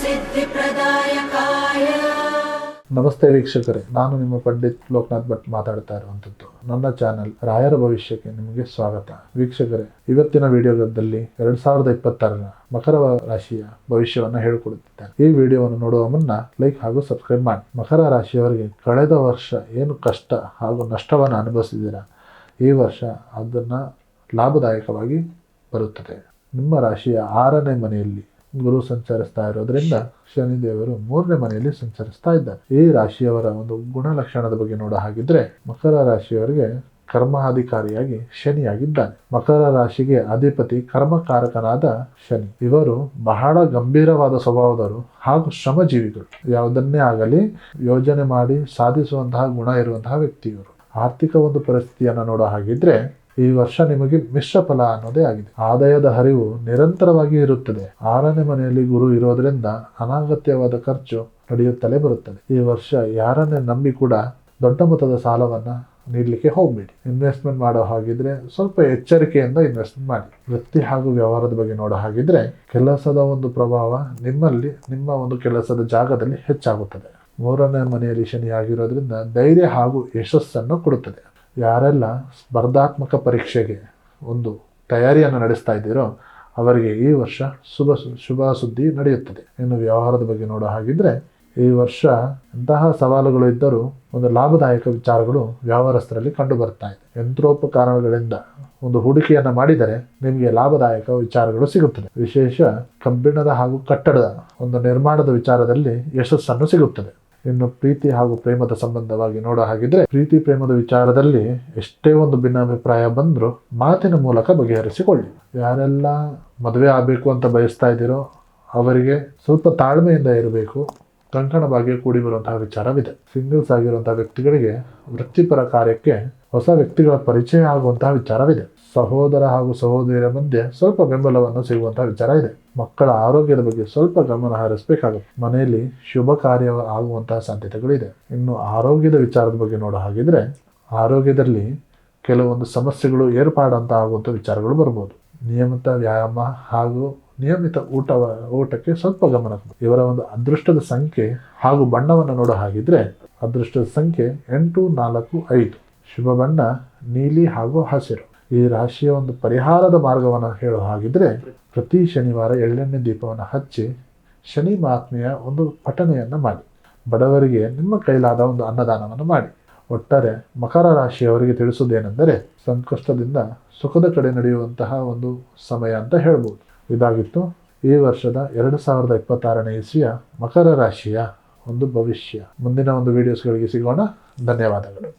सिद्धिप्रदायकाय। ನಮಸ್ತೆ ವೀಕ್ಷಕರೇ, ನಾನು ನಿಮ್ಮ ಪಂಡಿತ್ ಲೋಕನಾಥ್ ಭಟ್ ಮಾತಾಡ್ತಾ ಇರುವಂಥದ್ದು. ನನ್ನ ಚಾನೆಲ್ ರಾಯರ ಭವಿಷ್ಯಕ್ಕೆ ನಿಮಗೆ ಸ್ವಾಗತ. ವೀಕ್ಷಕರೇ, ಇವತ್ತಿನ ವಿಡಿಯೋದಲ್ಲಿ 2026ರ ಮಕರ ರಾಶಿಯ ಭವಿಷ್ಯವನ್ನು ಹೇಳಿಕೊಡುತ್ತಿದ್ದೇನೆ. ಈ ವಿಡಿಯೋವನ್ನು ನೋಡುವ ಮುನ್ನ ಲೈಕ್ ಹಾಗೂ ಸಬ್ಸ್ಕ್ರೈಬ್ ಮಾಡಿ. ಮಕರ ರಾಶಿಯವರಿಗೆ ಕಳೆದ ವರ್ಷ ಏನು ಕಷ್ಟ ಹಾಗೂ ನಷ್ಟವನ್ನು ಅನುಭವಿಸಿದ್ದೀರಾ, ಈ ವರ್ಷ ಅದನ್ನು ಲಾಭದಾಯಕವಾಗಿ ಬರುತ್ತದೆ. ನಿಮ್ಮ ರಾಶಿಯ 6ನೇ ಮನೆಯಲ್ಲಿ ಗುರು ಸಂಚರಿಸ್ತಾ ಇರೋದ್ರಿಂದ ಶನಿದೇವರು 3ನೇ ಮನೆಯಲ್ಲಿ ಸಂಚರಿಸ್ತಾ ಇದ್ದಾರೆ. ಈ ರಾಶಿಯವರ ಒಂದು ಗುಣಲಕ್ಷಣದ ಬಗ್ಗೆ ನೋಡೋ ಹಾಗಿದ್ರೆ, ಮಕರ ರಾಶಿಯವರಿಗೆ ಕರ್ಮಾಧಿಕಾರಿಯಾಗಿ ಶನಿಯಾಗಿದ್ದಾನೆ. ಮಕರ ರಾಶಿಗೆ ಅಧಿಪತಿ ಕರ್ಮಕಾರಕನಾದ ಶನಿ. ಇವರು ಬಹಳ ಗಂಭೀರವಾದ ಸ್ವಭಾವದವರು ಹಾಗೂ ಶ್ರಮಜೀವಿಗಳು. ಯಾವುದನ್ನೇ ಆಗಲಿ ಯೋಜನೆ ಮಾಡಿ ಸಾಧಿಸುವಂತಹ ಗುಣ ಇರುವಂತಹ ವ್ಯಕ್ತಿ ಇವರು. ಆರ್ಥಿಕ ಒಂದು ಪರಿಸ್ಥಿತಿಯನ್ನು ನೋಡೋ ಹಾಗಿದ್ರೆ, ಈ ವರ್ಷ ನಿಮಗೆ ಮಿಶ್ರ ಫಲ ಅನ್ನೋದೇ ಆಗಿದೆ. ಆದಾಯದ ಹರಿವು ನಿರಂತರವಾಗಿ ಇರುತ್ತದೆ. 6ನೇ ಮನೆಯಲ್ಲಿ ಗುರು ಇರೋದ್ರಿಂದ ಅನಗತ್ಯವಾದ ಖರ್ಚು ನಡೆಯುತ್ತಲೇ ಬರುತ್ತದೆ. ಈ ವರ್ಷ ಯಾರನ್ನೇ ನಂಬಿ ಕೂಡ ದೊಡ್ಡ ಮೊತ್ತದ ಸಾಲವನ್ನ ನೀಡಲಿಕ್ಕೆ ಹೋಗಬೇಡಿ. ಇನ್ವೆಸ್ಟ್ಮೆಂಟ್ ಮಾಡೋ ಹಾಗಿದ್ರೆ ಸ್ವಲ್ಪ ಎಚ್ಚರಿಕೆಯಿಂದ ಇನ್ವೆಸ್ಟ್ಮೆಂಟ್ ಮಾಡಿ. ವೃತ್ತಿ ಹಾಗೂ ವ್ಯವಹಾರದ ಬಗ್ಗೆ ನೋಡೋ ಹಾಗಿದ್ರೆ, ಕೆಲಸದ ಒಂದು ಪ್ರಭಾವ ನಿಮ್ಮಲ್ಲಿ ನಿಮ್ಮ ಒಂದು ಕೆಲಸದ ಜಾಗದಲ್ಲಿ ಹೆಚ್ಚಾಗುತ್ತದೆ. 3ನೇ ಮನೆಯಲ್ಲಿ ಶನಿ ಆಗಿರೋದ್ರಿಂದ ಧೈರ್ಯ ಹಾಗೂ ಯಶಸ್ಸನ್ನು ಕೊಡುತ್ತದೆ. ಯಾರೆಲ್ಲ ಸ್ಪರ್ಧಾತ್ಮಕ ಪರೀಕ್ಷೆಗೆ ಒಂದು ತಯಾರಿಯನ್ನು ನಡೆಸ್ತಾ ಇದ್ದೀರೋ ಅವರಿಗೆ ಈ ವರ್ಷ ಶುಭ ಸುದ್ದಿ ನಡೆಯುತ್ತದೆ. ಇನ್ನು ವ್ಯವಹಾರದ ಬಗ್ಗೆ ನೋಡೋ ಹಾಗಿದ್ರೆ, ಈ ವರ್ಷ ಎಂತಹ ಸವಾಲುಗಳು ಇದ್ದರೂ ಒಂದು ಲಾಭದಾಯಕ ವಿಚಾರಗಳು ವ್ಯವಹಾರಸ್ಥರಲ್ಲಿ ಕಂಡು ಬರ್ತಾ ಇದೆ. ಯಂತ್ರೋಪಕರಣಗಳಿಂದ ಒಂದು ಹೂಡಿಕೆಯನ್ನು ಮಾಡಿದರೆ ನಿಮಗೆ ಲಾಭದಾಯಕ ವಿಚಾರಗಳು ಸಿಗುತ್ತದೆ. ವಿಶೇಷ ಕಬ್ಬಿಣದ ಹಾಗೂ ಕಟ್ಟಡದ ಒಂದು ನಿರ್ಮಾಣದ ವಿಚಾರದಲ್ಲಿ ಯಶಸ್ಸನ್ನು ಸಿಗುತ್ತದೆ. ಇನ್ನು ಪ್ರೀತಿ ಹಾಗೂ ಪ್ರೇಮದ ಸಂಬಂಧವಾಗಿ ನೋಡೋ ಹಾಗಿದ್ರೆ, ಪ್ರೀತಿ ಪ್ರೇಮದ ವಿಚಾರದಲ್ಲಿ ಎಷ್ಟೇ ಒಂದು ಭಿನ್ನಾಭಿಪ್ರಾಯ ಬಂದರೂ ಮಾತಿನ ಮೂಲಕ ಬಗೆಹರಿಸಿಕೊಳ್ಳಿ. ಯಾರೆಲ್ಲ ಮದುವೆ ಆಗಬೇಕು ಅಂತ ಬಯಸ್ತಾ ಇದ್ದೀರೋ ಅವರಿಗೆ ಸ್ವಲ್ಪ ತಾಳ್ಮೆಯಿಂದ ಇರಬೇಕು. ಕಂಕಣ ಭಾಗ್ಯ ಕೂಡಿ ಬರುವಂತಹ ವಿಚಾರವಿದೆ. ಸಿಂಗಲ್ಸ್ ಆಗಿರುವಂತಹ ವ್ಯಕ್ತಿಗಳಿಗೆ ವೃತ್ತಿಪರ ಕಾರ್ಯಕ್ಕೆ ಹೊಸ ವ್ಯಕ್ತಿಗಳ ಪರಿಚಯ ಆಗುವಂತಹ ವಿಚಾರವಿದೆ. ಸಹೋದರ ಹಾಗೂ ಸಹೋದರಿಯರ ಮಧ್ಯೆ ಸ್ವಲ್ಪ ಬೆಂಬಲವನ್ನು ಸಿಗುವಂತಹ ವಿಚಾರ ಇದೆ. ಮಕ್ಕಳ ಆರೋಗ್ಯದ ಬಗ್ಗೆ ಸ್ವಲ್ಪ ಗಮನ ಹರಿಸಬೇಕಾಗುತ್ತೆ. ಮನೆಯಲ್ಲಿ ಶುಭ ಕಾರ್ಯ ಆಗುವಂತಹ ಸಾಧ್ಯತೆಗಳಿದೆ. ಇನ್ನು ಆರೋಗ್ಯದ ವಿಚಾರದ ಬಗ್ಗೆ ನೋಡೋ ಹಾಗಿದ್ರೆ, ಆರೋಗ್ಯದಲ್ಲಿ ಕೆಲವೊಂದು ಸಮಸ್ಯೆಗಳು ಏರ್ಪಾಡಂತ ಆಗುವಂಥ ವಿಚಾರಗಳು ಬರ್ಬೋದು. ನಿಯಮಿತ ವ್ಯಾಯಾಮ ಹಾಗೂ ನಿಯಮಿತ ಊಟಕ್ಕೆ ಸ್ವಲ್ಪ ಗಮನ. ಇವರ ಒಂದು ಅದೃಷ್ಟದ ಸಂಖ್ಯೆ ಹಾಗೂ ಬಣ್ಣವನ್ನು ನೋಡೋ ಹಾಗಿದ್ರೆ, ಅದೃಷ್ಟದ ಸಂಖ್ಯೆ 8, 4, 5. ಶುಭ ಬಣ್ಣ ನೀಲಿ ಹಾಗೂ ಹಸಿರು. ಈ ರಾಶಿಯ ಒಂದು ಪರಿಹಾರದ ಮಾರ್ಗವನ್ನು ಹೇಳೋ ಹಾಗಿದ್ರೆ, ಪ್ರತಿ ಶನಿವಾರ ಎಳ್ಳೆಣ್ಣೆ ದೀಪವನ್ನು ಹಚ್ಚಿ ಶನಿ ಮಹಾತ್ಮೆಯ ಒಂದು ಪಠಣೆಯನ್ನು ಮಾಡಿ. ಬಡವರಿಗೆ ನಿಮ್ಮ ಕೈಲಾದ ಒಂದು ಅನ್ನದಾನವನ್ನು ಮಾಡಿ. ಒಟ್ಟಾರೆ ಮಕರ ರಾಶಿಯವರಿಗೆ ತಿಳಿಸುವುದೇನೆಂದರೆ, ಸಂಕಷ್ಟದಿಂದ ಸುಖದ ಕಡೆ ನಡೆಯುವಂತಹ ಒಂದು ಸಮಯ ಅಂತ ಹೇಳ್ಬೋದು. ಇದಾಗಿತ್ತು ಈ ವರ್ಷದ 2026ನೇ ಇಸ್ವಿಯ ಮಕರ ರಾಶಿಯ ಒಂದು ಭವಿಷ್ಯ. ಮುಂದಿನ ಒಂದು ವಿಡಿಯೋಸ್ಗಳಿಗೆ ಸಿಗೋಣ. ಧನ್ಯವಾದಗಳು.